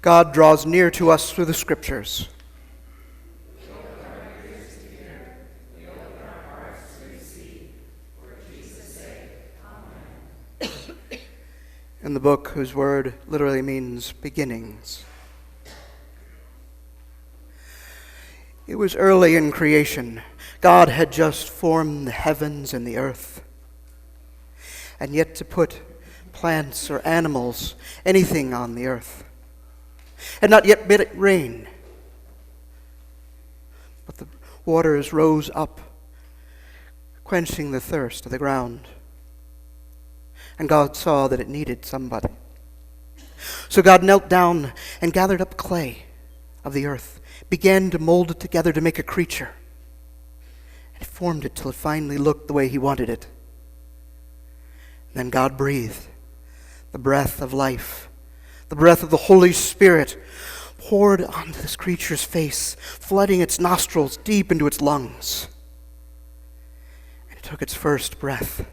God draws near to us through the Scriptures. In the book whose word literally means beginnings. It was early in creation. God had just formed the heavens and the earth. And yet to put plants or animals, anything on the earth, had not yet bid it rain. But the waters rose up, quenching the thirst of the ground. And God saw that it needed somebody. So God knelt down and gathered up clay of the earth, began to mold it together to make a creature. And formed it till it finally looked the way he wanted it. And then God breathed the breath of life, the breath of the Holy Spirit poured onto this creature's face, flooding its nostrils deep into its lungs. And it took its first breath.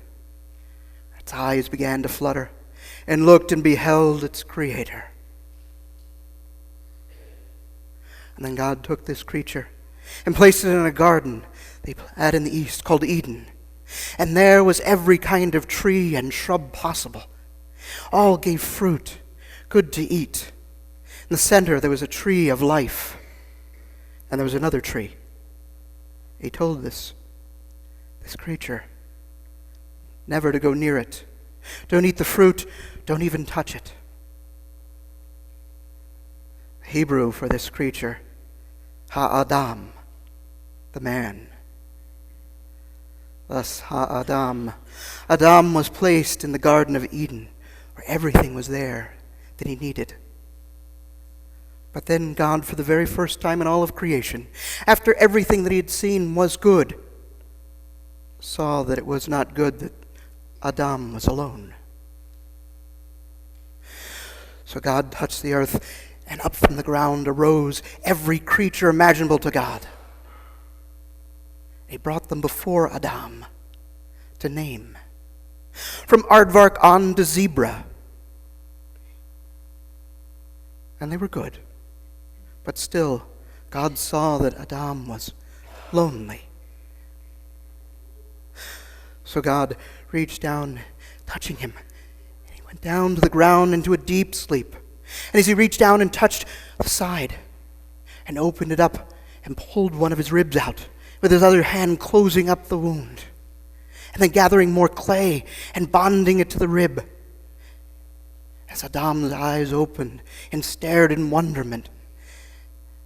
Its eyes began to flutter and looked and beheld its Creator. And then God took this creature and placed it in a garden they had in the east called Eden. And there was every kind of tree and shrub possible. All gave fruit, good to eat. In the center there was a tree of life. And there was another tree. He told this creature never to go near it. Don't eat the fruit. Don't even touch it. Hebrew for this creature, Ha-Adam, the man. Thus, Ha-Adam. Adam was placed in the Garden of Eden, where everything was there that he needed. But then God, for the very first time in all of creation, after everything that he had seen was good, saw that it was not good that Adam was alone. So God touched the earth, and up from the ground arose every creature imaginable to God. He brought them before Adam to name. From aardvark on to zebra. And they were good. But still, God saw that Adam was lonely. So God reached down, touching him, and he went down to the ground into a deep sleep. And as he reached down and touched the side and opened it up and pulled one of his ribs out, with his other hand closing up the wound, and then gathering more clay and bonding it to the rib, as Adam's eyes opened and stared in wonderment,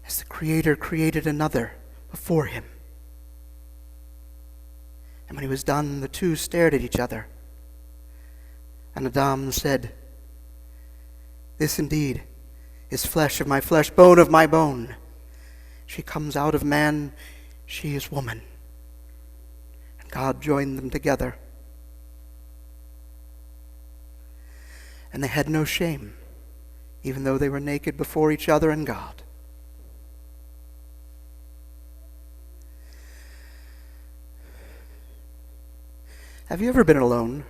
as the Creator created another before him. And when he was done, the two stared at each other. And Adam said, "This indeed is flesh of my flesh, bone of my bone. She comes out of man, she is woman." And God joined them together. And they had no shame, even though they were naked before each other and God. Have you ever been alone?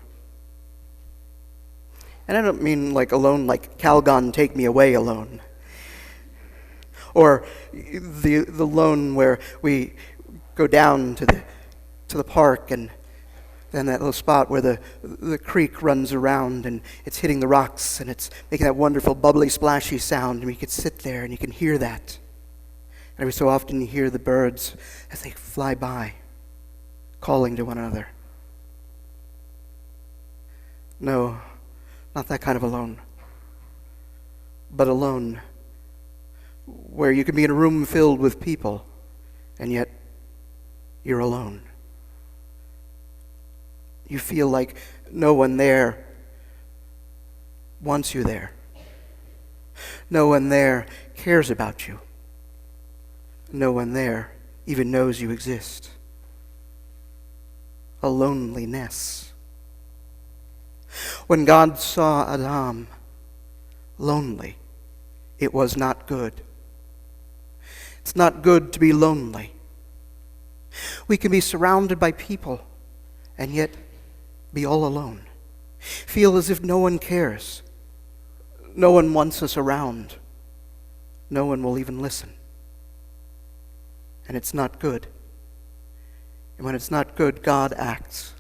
And I don't mean like alone like Calgon take me away alone. Or the lone where we go down to the park, and then that little spot where the creek runs around and it's hitting the rocks and it's making that wonderful bubbly splashy sound, and you can sit there and you can hear that. And every so often you hear the birds as they fly by, calling to one another. No, not that kind of alone. But alone where you can be in a room filled with people, and yet you're alone. You feel like no one there wants you there. No one there cares about you. No one there even knows you exist. A loneliness. When God saw Adam lonely, it was not good. It's not good to be lonely. We can be surrounded by people and yet be all alone. Feel as if no one cares. No one wants us around. no one will even listen. And it's not good. And when it's not good, God acts.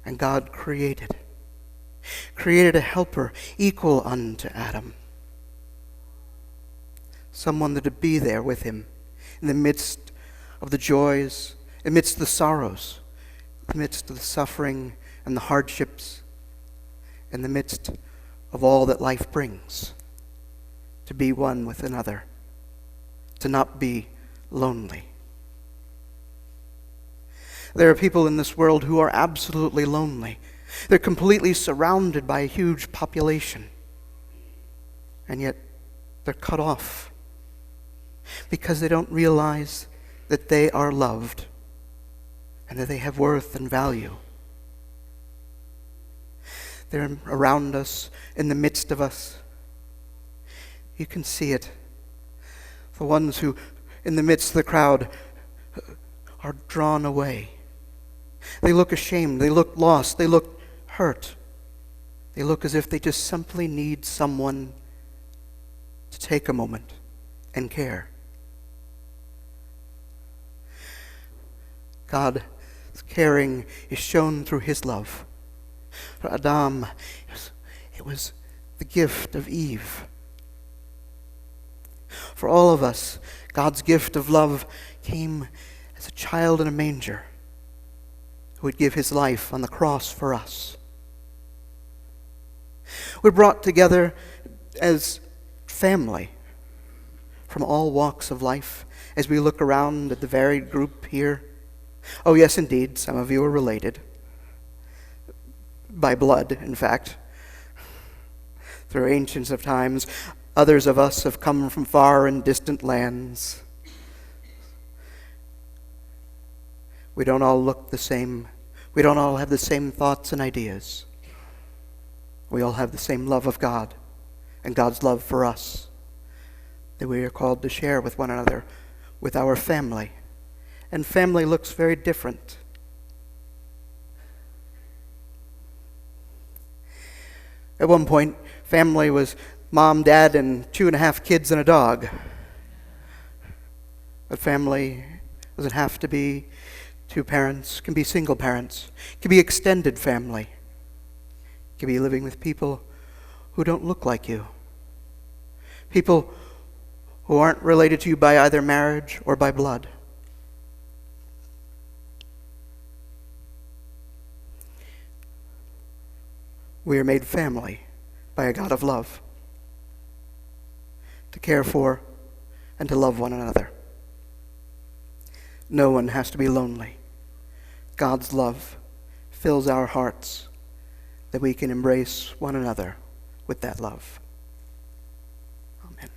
And God created a helper equal unto Adam. Someone that would be there with him in the midst of the joys, amidst the sorrows, amidst the suffering and the hardships, in the midst of all that life brings, to be one with another, to not be lonely. There are people in this world who are absolutely lonely. They're completely surrounded by a huge population, and yet they're cut off because they don't realize that they are loved and that they have worth and value. They're around us, in the midst of us. You can see it. The ones who, in the midst of the crowd, are drawn away. They look ashamed. They look lost. They look hurt. They look as if they just simply need someone to take a moment and care. God's caring is shown through his love. For Adam, it was the gift of Eve. For all of us, God's gift of love came as a child in a manger who would give his life on the cross for us. We're brought together as family from all walks of life as we look around at the varied group here. Oh, yes, indeed, some of you are related. By blood, in fact. Through ancients of times, others of us have come from far and distant lands. We don't all look the same. We don't all have the same thoughts and ideas. We all have the same love of God and God's love for us that we are called to share with one another, with our family. And family looks very different. At one point, family was mom, dad, and 2.5 kids and a dog. But family doesn't have to be 2 parents. It can be single parents. It can be extended family. It can be living with people who don't look like you. People who aren't related to you by either marriage or by blood. We are made family by a God of love, to care for and to love one another. No one has to be lonely. God's love fills our hearts that we can embrace one another with that love. Amen.